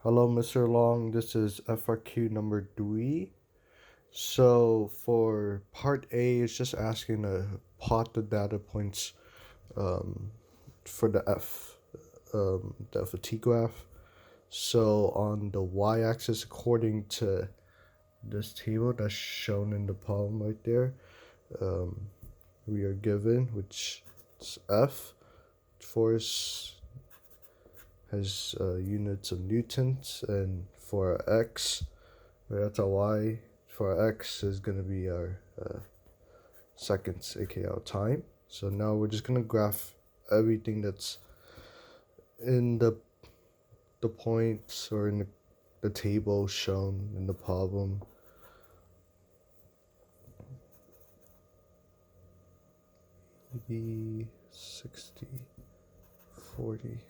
Hello, Mr. Long. This is FRQ number 3. So for part A, it's just asking to plot the data points um, for the F of T graph. So on the y-axis, according to this table that's shown in the problem right there, um, we are given, which is F. Force has units of newtons, and for our x, that's our y. For our x is going to be our seconds, aka our time. So now we're just going to graph everything that's in the points or in the table shown in the problem. The 60, 40,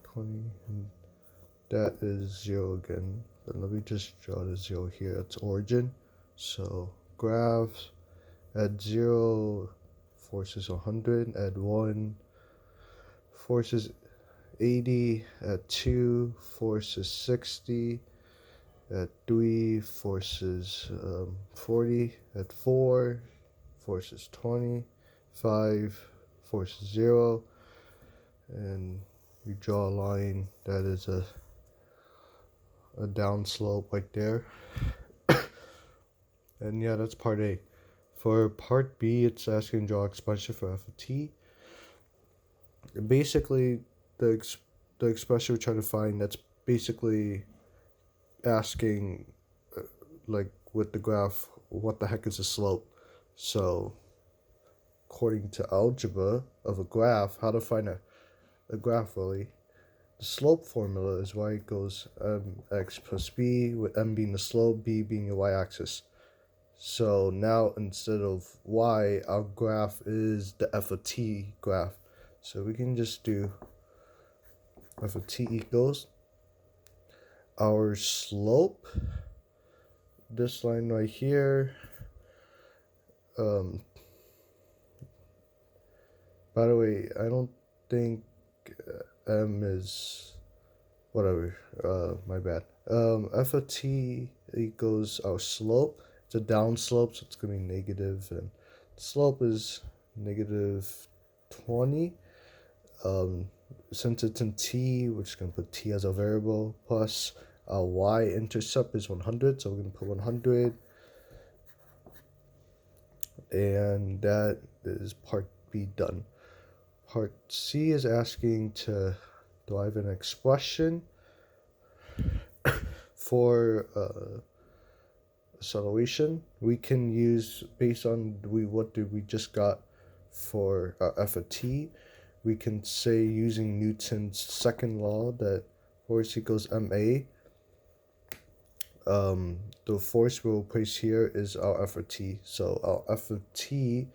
20, and that is 0 again. But let me just draw the 0 here. That's origin. So graphs at 0, force is 100. At 1, force is 80. At 2, force is 60. At 3, force is 40. At 4, force is 20. 5, force is 0. And we draw a line that is a down slope right there. And yeah, that's part A. For part B, it's asking to draw expression for f of t. Basically, the expression we're trying to find, that's basically asking, like with the graph, what the heck is a slope? So, according to algebra of a graph, how to find a graph really, the slope formula is y equals mx plus b, with m being the slope, b being the y-axis. So now instead of y, our graph is the f of t graph. So we can just do f of t equals our slope, this line right here. By the way, I don't think m is whatever. My bad. F of t equals our slope. It's a down slope, so it's gonna be negative, and the slope is negative 20. Since it's in t, we're just gonna put t as a variable, plus our y-intercept is 100, so we're gonna put 100, and that is part B done. Part C is asking to derive an expression for acceleration. We can use, based on what we just got for f of t, we can say using Newton's second law that force equals ma. The force we'll place here is our f of t. So our f of t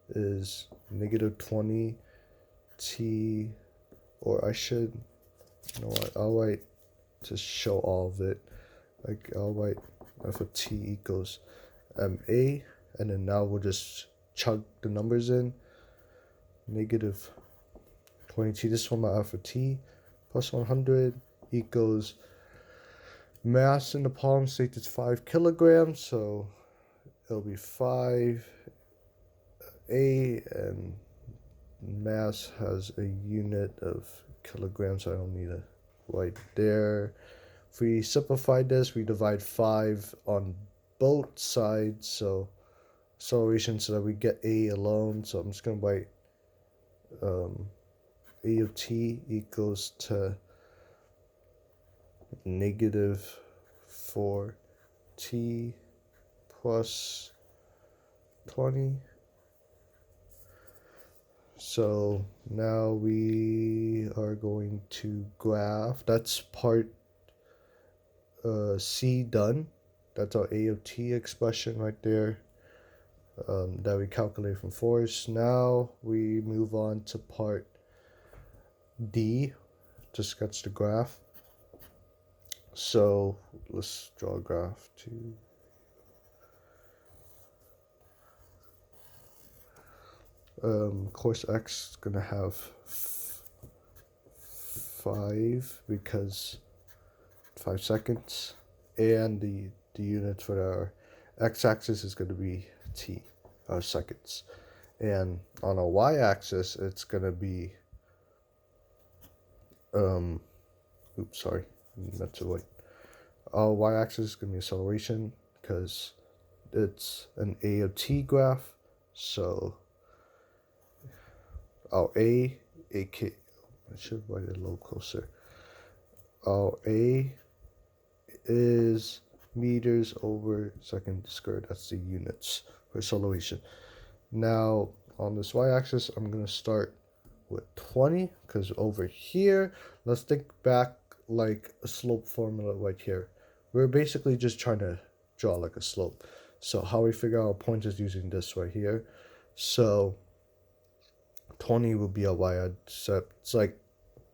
is negative 20 t, or I should, you know what, I'll write to show all of it. Like I'll write f of t equals ma, and then now we'll just chug the numbers in. Negative 20t, this one my f of t, plus 100 equals, mass in the problem states it's 5 kilograms, so it'll be 5a, and mass has a unit of kilograms, so I don't need to write there. If we simplify this, we divide 5 on both sides, so acceleration, so that we get a alone. So I'm just going to write a of t equals to negative 4t plus 20. So now we are going to graph. That's part C done. That's our a of t expression right there, that we calculate from force. Now we move on to part D to sketch the graph. So let's draw a graph to course x is gonna have 5 because 5 seconds, and the units for our x-axis is going to be t, seconds, and on our y-axis it's going to be oops, sorry, not to wait. Our y-axis is going to be acceleration because it's an A of t graph, so our I should write it a little closer. Our A is meters over second squared. That's the units for acceleration. Now on this y-axis, I'm going to start with 20 because over here, let's think back like a slope formula right here. We're basically just trying to draw like a slope. So how we figure out our point is using this right here. So 20 will be a y-intercept. It's like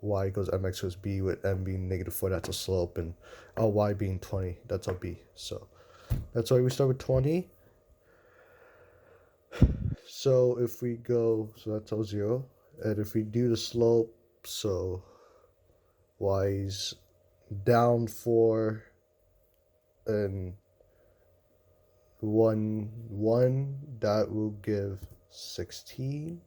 y equals mx equals b, with m being -4, that's a slope, and our y being 20, that's our b. So that's why we start with 20. So if we go, so that's our 0, and if we do the slope, so y's down 4 and 1, that will give 16.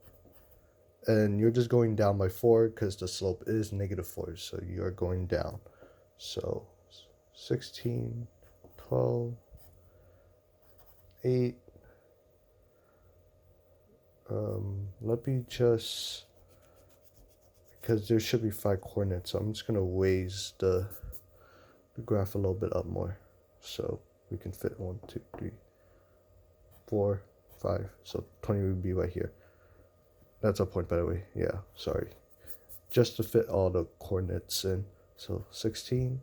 And you're just going down by 4 because the slope is -4, so you're going down. So 16, 12, 8. Let me just, because there should be 5 coordinates, so I'm just going to raise the graph a little bit up more so we can fit 1, 2, 3, 4, 5. So 20 would be right here. That's a point, by the way. Yeah, sorry. Just to fit all the coordinates in. So 16,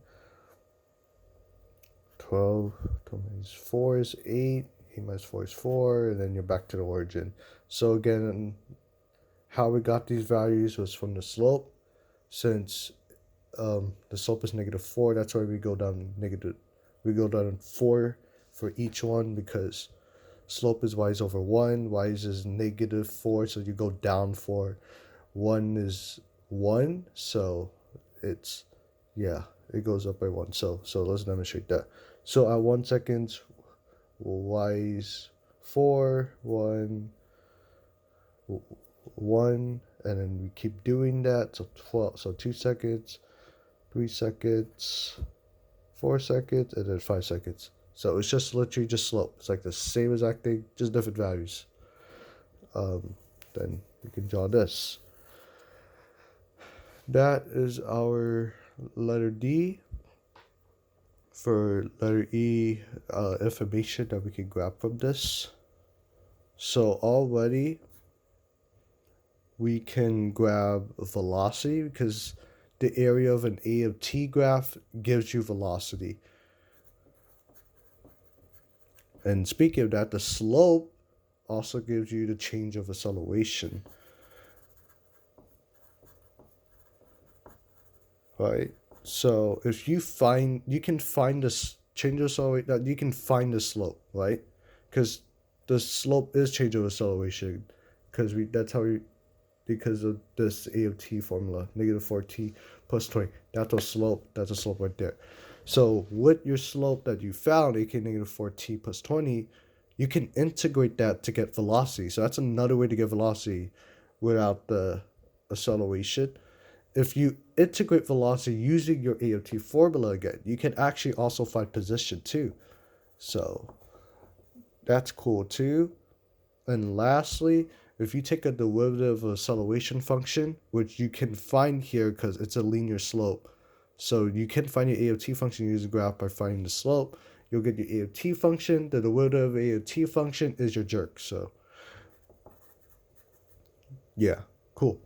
12, 12 minus 4 is 8, 8 minus 4 is 4, and then you're back to the origin. So again, how we got these values was from the slope. Since the slope is -4, that's why we go down 4 for each one, because slope is y is over 1, y is -4, so you go down 4. 1 is 1, so it's, yeah, it goes up by 1. So let's demonstrate that. So at 1 second, y is 4, 1, 1, and then we keep doing that. So 12, so 2 seconds, 3 seconds, 4 seconds, and then 5 seconds. So it's just literally just slope. It's like the same exact thing, just different values. Then we can draw this. That is our letter D. For letter E, information that we can grab from this. So already we can grab velocity because the area of an A of t graph gives you velocity. And speaking of that, the slope also gives you the change of acceleration. Right? So if you can find this change of acceleration, you can find the slope, right? Because the slope is change of acceleration, because because of this A of t formula, -4t plus 20. That's a slope. That's a slope right there. So with your slope that you found, aka -4t plus 20, you can integrate that to get velocity. So that's another way to get velocity without the acceleration. If you integrate velocity using your A of t formula again, you can actually also find position too. So that's cool too. And lastly, if you take a derivative of acceleration function, which you can find here because it's a linear slope, so you can find your A of t function using the graph by finding the slope. You'll get your A of t function. The derivative of A of t function is your jerk. So yeah, cool.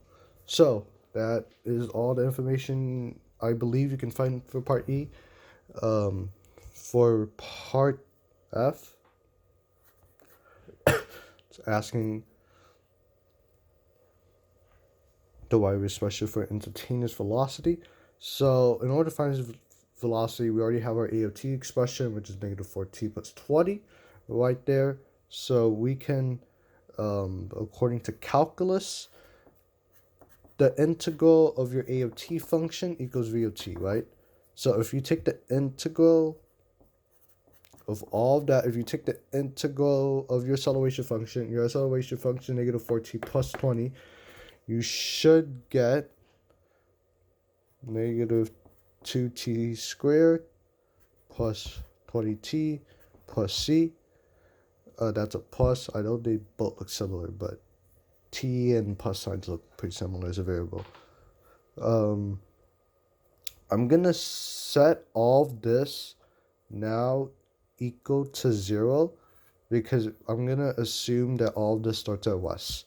So that is all the information I believe you can find for part E. For part F, it's asking the y expression for instantaneous velocity. So in order to find this velocity, we already have our A of t expression, which is -4t plus 20 right there. So we can, according to calculus, the integral of your A of t function equals v of t, right? So if you take the integral of all of that, if you take the integral of your acceleration function, negative 4t plus 20, you should get negative 2t squared plus 20t plus c. That's a plus. I know they both look similar, but t and plus signs look pretty similar as a variable. I'm gonna set all of this now equal to 0 because I'm gonna assume that all of this starts at west.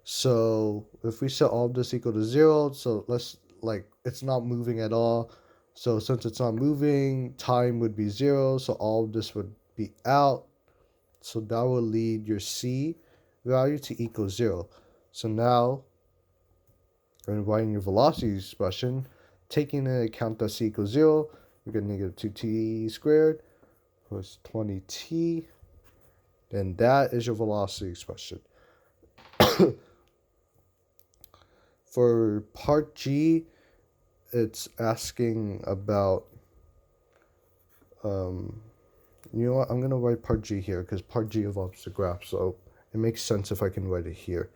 So if we set all of this equal to 0, so let's like it's not moving at all. So since it's not moving, time would be 0, so all of this would be out. So that will lead your c value to equal 0. So now when writing your velocity expression, taking into account that c equals 0, we get negative 2t squared plus 20t. Then that is your velocity expression. For part G, it's asking about, you know what, I'm going to write part G here because part G involves the graph, so it makes sense if I can write it here.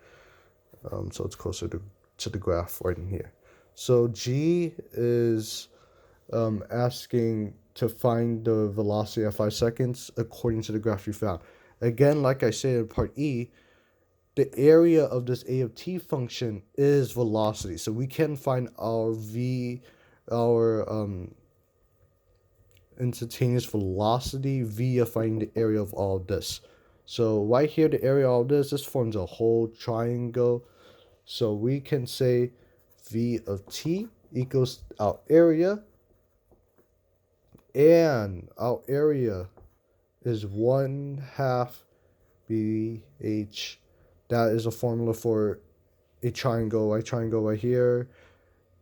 So it's closer to the graph right in here. So G is asking to find the velocity at 5 seconds according to the graph you found. Again, like I said in part E, the area of this a of t function is velocity. So we can find our instantaneous velocity via finding the area of all of this. So right here, the area of all this forms a whole triangle. So we can say v of t equals our area, and our area is 1/2 BH. That is a formula for a triangle. A triangle right here.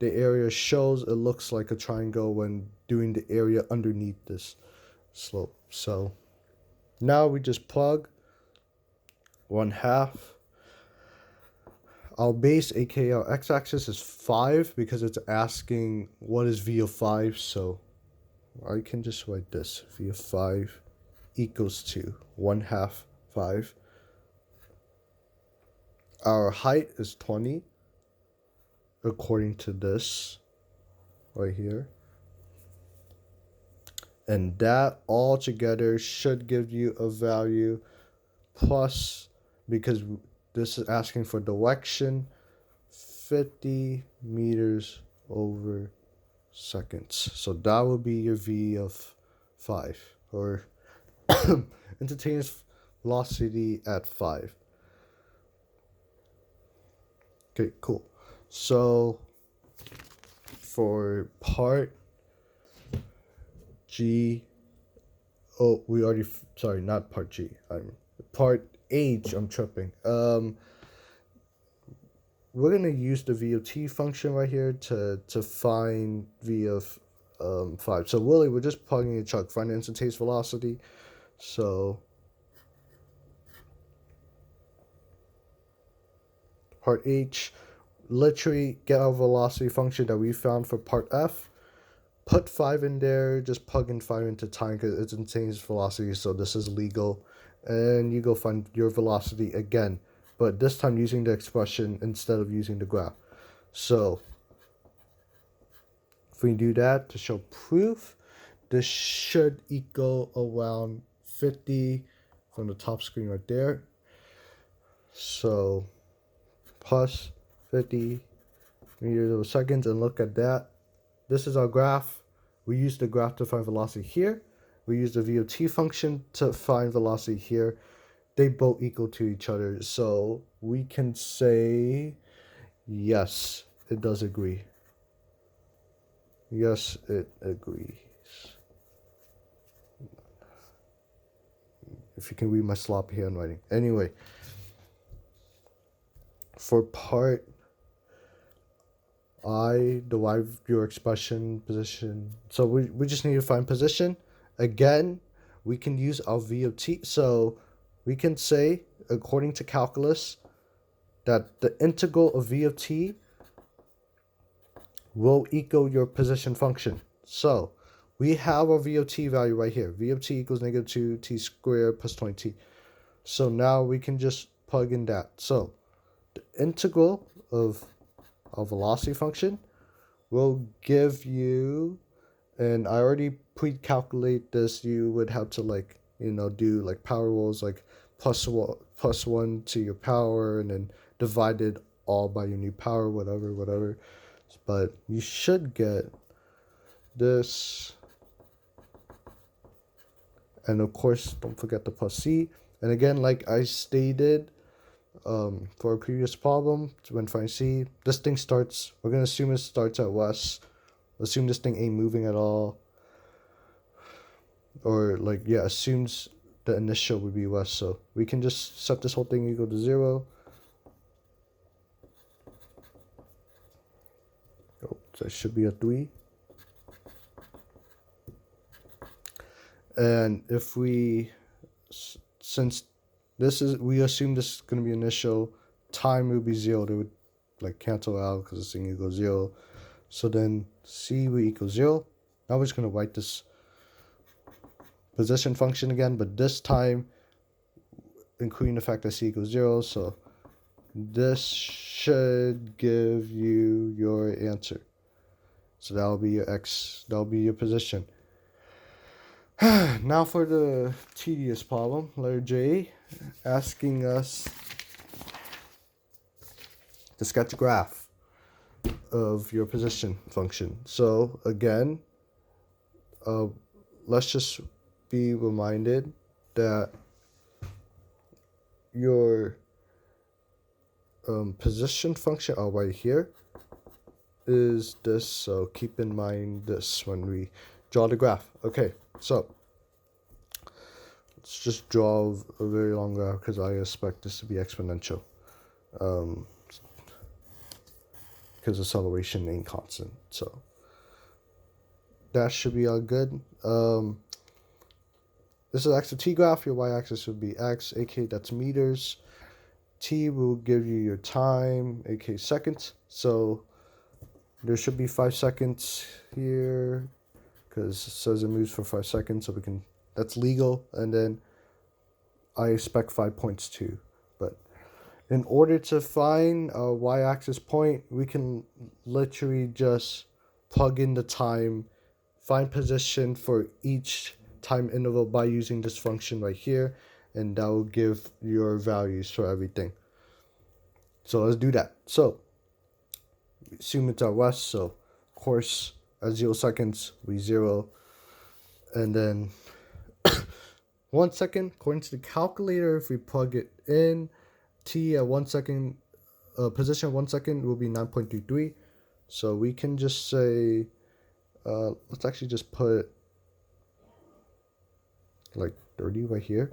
The area shows it looks like a triangle when doing the area underneath this slope. So now we just plug 1/2. Our base, aka our x-axis, is 5 because it's asking what is v of 5. So I can just write this. V of 5 equals to 1/2 5. Our height is 20 according to this right here. And that all together should give you a value plus, because this is asking for direction, 50 meters over seconds. So that will be your v of 5, or instantaneous velocity at 5. Okay, cool. So for part G, oh, we already, sorry, not part G. Part H, I'm tripping. We're gonna use the v of t function right here to find v of 5. So really, we're just plugging a chunk, find instantaneous velocity. So part H, literally get our velocity function that we found for part F. Put 5 in there, just plug in 5 into time because it's instantaneous velocity, so this is legal. And you go find your velocity again, but this time using the expression instead of using the graph. So if we do that to show proof, this should equal around 50 from the top screen right there. So plus 50 meters over seconds, and look at that. This is our graph. We use the graph to find velocity here. We use the v of t function to find velocity here. They both equal to each other. So we can say, yes, it does agree. Yes, it agrees. If you can read my sloppy handwriting. Anyway, for part I, derive your expression, position. So we just need to find position. Again, we can use our v of t. So we can say, according to calculus, that the integral of v of t will equal your position function. So we have our VOT value right here. VOT equals negative 2t squared plus 20t. So now we can just plug in that. So the integral of a velocity function will give you, and I already pre-calculate this, you would have to like, do like power rules, like plus one to your power and then divided all by your new power, whatever. But you should get this, and of course don't forget the plus c. And again, like I stated for a previous problem, when finding c, this thing starts, we're going to assume it starts at west, assume this thing ain't moving at all, or like, yeah, assumes the initial would be west, so we can just set this whole thing equal to 0. Oh, that should be a 3. And if we, since this is, we assume this is going to be initial, time would be 0. They would like cancel out because this thing equals 0. So then c will equal 0. Now we're just going to write this position function again, but this time including the fact that c equals 0. So this should give you your answer. So that'll be your x, that'll be your position. Now for the tedious problem, letter J, asking us to sketch a graph of your position function. So again, let's just be reminded that your position function right here is this, so keep in mind this when we draw the graph. Okay, so let's just draw a very long graph because I expect this to be exponential, because acceleration ain't constant. So that should be all good. This is x to t graph. Your y-axis would be x, aka that's meters. T will give you your time, aka seconds. So there should be 5 seconds here because it says it moves for 5 seconds, so we can, that's legal. And then I expect 5 points too. But in order to find a y-axis point, we can literally just plug in the time, find position for each time interval by using this function right here, and that will give your values for everything. So let's do that. So assume it's our west, so of course at 0 seconds we 0, and then 1 second, according to the calculator, if we plug it in, t at 1 second, position 1 second will be 9.33. So we can just say, let's actually just put like 30 right here.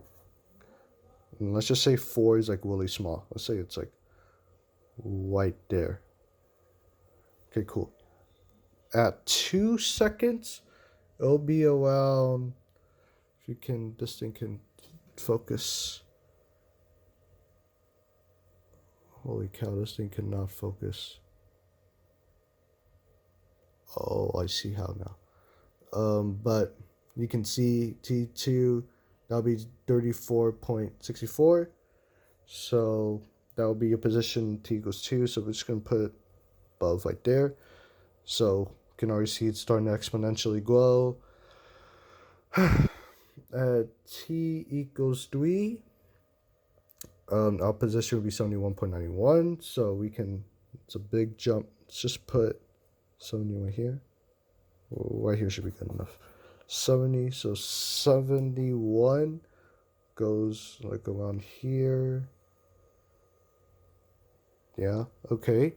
And let's just say 4 is like really small. Let's say it's like right there. Okay, cool. At 2 seconds, it'll be around, if you can, this thing can focus. Holy cow, this thing cannot focus. Oh, I see how now. But you can see T2, that'll be 34.64. So that will be your position, T equals 2. So we're just going to put it above right there. So you can already see it's starting to exponentially grow. T equals 3. Our position will be 71.91. So we can, it's a big jump. Let's just put 70 right here. Right here should be good enough. 70, so 71 goes like around here. Yeah, okay.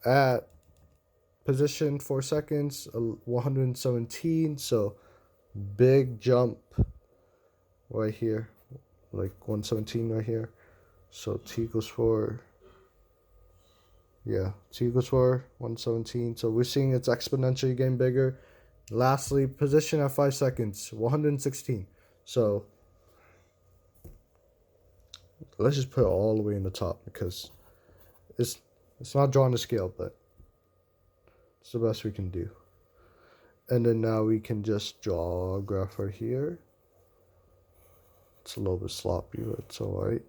At position 4 seconds, 117, so big jump right here, like 117 right here. So t equals 4. Yeah, t equals 4, 117. So we're seeing it's exponentially getting bigger. Lastly, position at 5 seconds, 116. So let's just put it all the way in the top because it's not drawing the scale, but it's the best we can do. And then now we can just draw a graph right here. It's a little bit sloppy, but it's alright.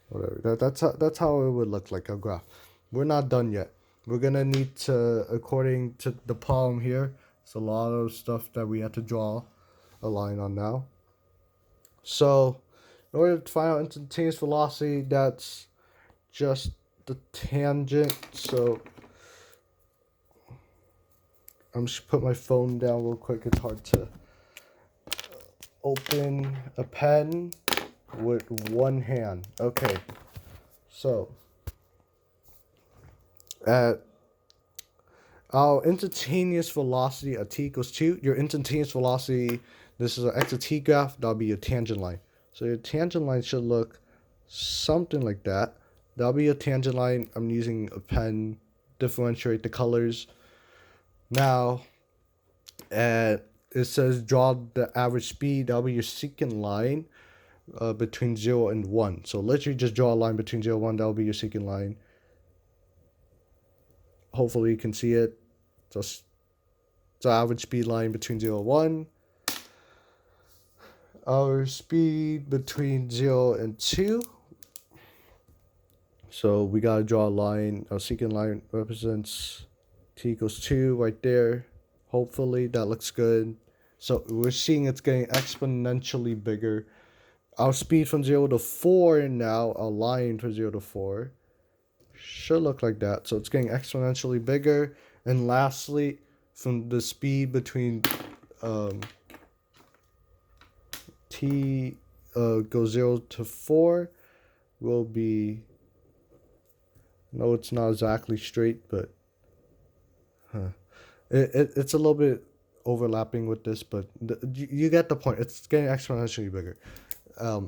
Whatever. That's how it would look like, a graph. We're not done yet. We're gonna need to, according to the problem here, it's a lot of stuff that we have to draw a line on now. So, in order to find out instantaneous velocity, that's just the tangent. So, I'm just put my phone down real quick. It's hard to open a pen with one hand. Okay, so at our instantaneous velocity at t equals 2, your instantaneous velocity, this is an x of t graph, that'll be your tangent line. So your tangent line should look something like that. That'll be your tangent line. I'm using a pen, differentiate the colors. Now, it says draw the average speed. That'll be your secant line between 0 and 1. So literally just draw a line between 0 and 1. That'll be your secant line. Hopefully you can see it. Just the average speed line between 0 and 1. Our speed between 0 and 2. So we gotta draw a line. Our secant line represents t equals 2 right there. Hopefully that looks good. So we're seeing it's getting exponentially bigger. Our speed from 0 to 4 now, our line from 0 to 4, should look like that. So it's getting exponentially bigger. And lastly, from the speed between t goes 0 to 4 will be, no, it's not exactly straight, but it's a little bit overlapping with this, but you get the point. It's getting exponentially bigger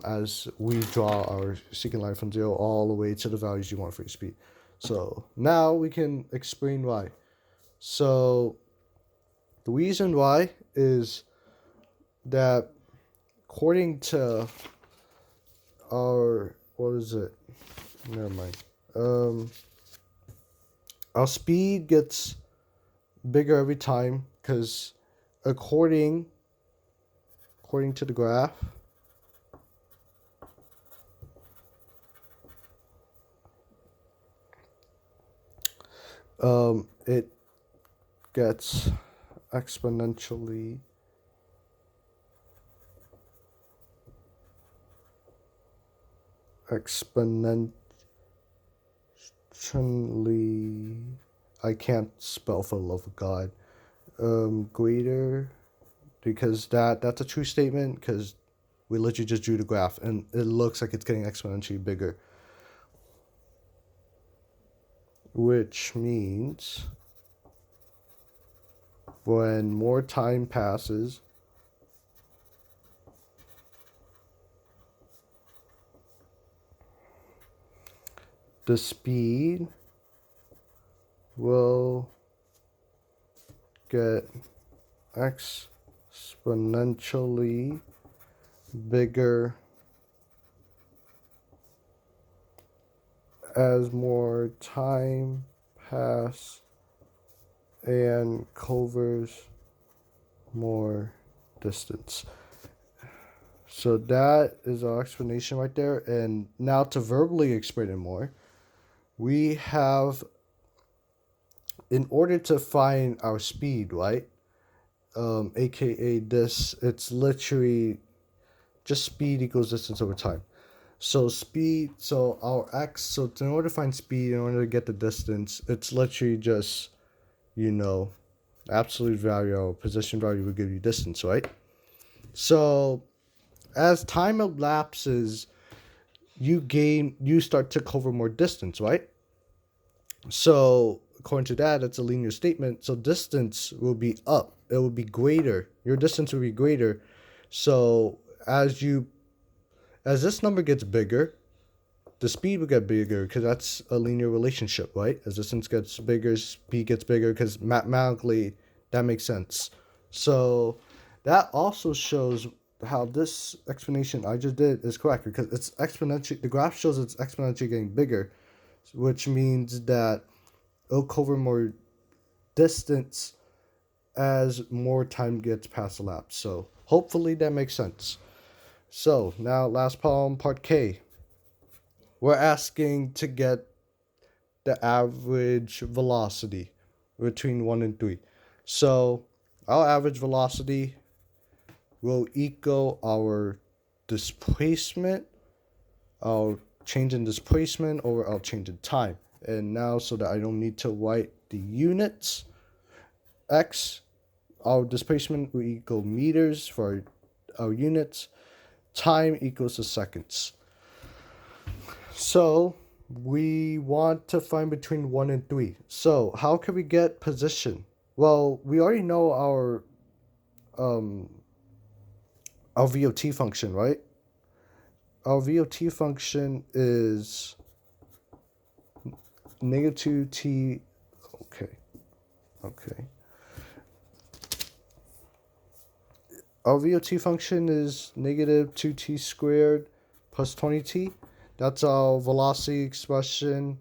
as we draw our secant line from 0 all the way to the values you want for your speed. So now we can explain why. So the reason why is that according to our, what is it? Never mind. Our speed gets bigger every time because according to the graph, it gets exponentially I can't spell for the love of God. Greater, because that's a true statement, because we literally just drew the graph and it looks like it's getting exponentially bigger, which means when more time passes, the speed will get exponentially bigger as more time pass and covers more distance. So that is our explanation right there. And now to verbally explain it more, we have, in order to find our speed, right? AKA this, it's literally just speed equals distance over time. So speed, so our x, so in order to find speed, in order to get the distance, it's literally just, absolute value or position value will give you distance, right? So as time elapses, you start to cover more distance, right? So according to that, it's a linear statement. So distance will be up. It will be greater. Your distance will be greater. So as this number gets bigger, the speed will get bigger, because that's a linear relationship, right? As distance gets bigger, speed gets bigger, because mathematically that makes sense. So that also shows how this explanation I just did is correct, because it's exponentially, the graph shows it's exponentially getting bigger, which means that it'll cover more distance as more time gets past elapsed. So hopefully that makes sense. So now last problem, part K. We're asking to get the average velocity between 1 and 3. So our average velocity will equal our displacement, our change in displacement over our change in time. And now, so that I don't need to write the units, x, our displacement will equal meters for our units, time equals to seconds. So we want to find between 1 and 3. So how can we get position? Well, we already know our VOT function, right? Our VOT function is negative 2t. Okay. Our VOT function is negative 2t squared plus 20t. That's our velocity expression.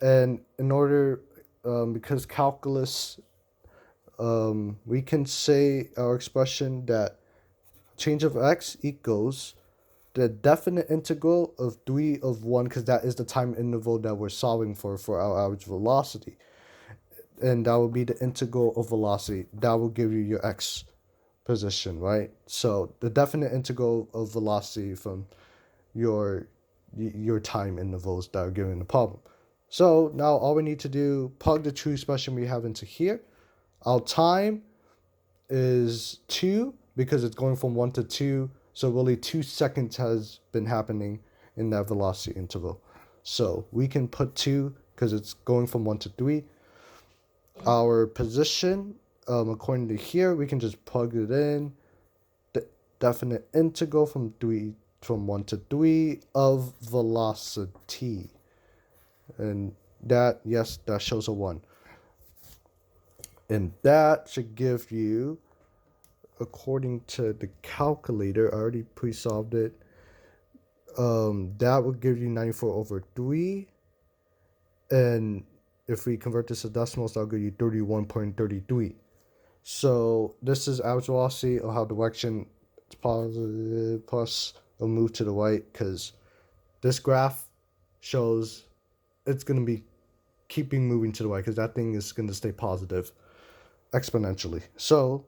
And in order, because calculus, we can say our expression that change of x equals the definite integral of 3 of 1, because that is the time interval that we're solving for our average velocity. And that will be the integral of velocity. That will give you your x position, right? So the definite integral of velocity from your time intervals that are given in the problem. So now all we need to do, plug the true expression we have into here. Our time is 2 because it's going from 1 to 2. So really 2 seconds has been happening in that velocity interval. So we can put 2 because it's going from 1 to 3. Our position, according to here, we can just plug it in. The definite integral from 1 to 3 of velocity. And that, yes, that shows a 1. And that should give you, according to the calculator, I already pre-solved it, that would give you 94 over 3. And if we convert this to decimals, that'll give you 31.33. So this is average velocity of how direction is positive plus a move to the right, because this graph shows it's going to be keeping moving to the right because that thing is going to stay positive exponentially. So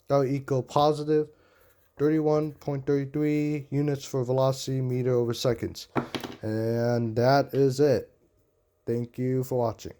that will equal positive 31.33 units for velocity meter over seconds. And that is it. Thank you for watching.